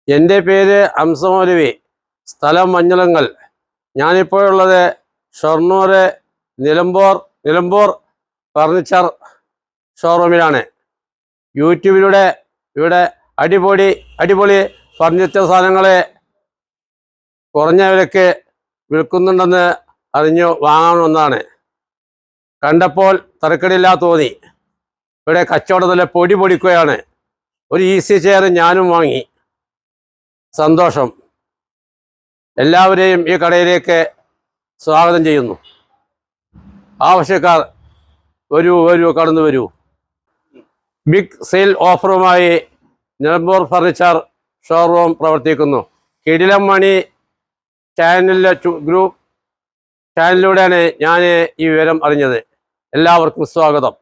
എൻ്റെ പേര് അംസമൗലവി, സ്ഥലം മഞ്ഞളങ്ങൽ. ഞാനിപ്പോഴുള്ളത് ഷൊർണൂർ നിലമ്പൂർ ഫർണിച്ചർ ഷോറൂമിലാണ്. യൂട്യൂബിലൂടെ ഇവിടെ അടിപൊളി ഫർണിച്ചർ സാധനങ്ങൾ കുറഞ്ഞ വിലയ്ക്ക് വിൽക്കുന്നുണ്ടെന്ന് അറിഞ്ഞു വാങ്ങാമെന്നതാണ്. കണ്ടപ്പോൾ തരക്കേടില്ലാ തോന്നി. ഇവിടെ കച്ചവടത്തിലെ പൊടിക്കുകയാണ്. ഒരു ഈസി ചെയർ ഞാനും വാങ്ങി. സന്തോഷം. എല്ലാവരെയും ഈ കടയിലേക്ക് സ്വാഗതം ചെയ്യുന്നു. ആവശ്യക്കാർ വരൂ കടന്നു വരൂ. ബിഗ് സെയിൽ ഓഫറുമായി നിലമ്പൂർ ഫർണിച്ചർ ഷോറൂം പ്രവർത്തിക്കുന്നു. കിടിലം മണി ചാനലിലൂടെയാണ് ഞാൻ ഈ വിവരം അറിഞ്ഞത്. എല്ലാവർക്കും സ്വാഗതം.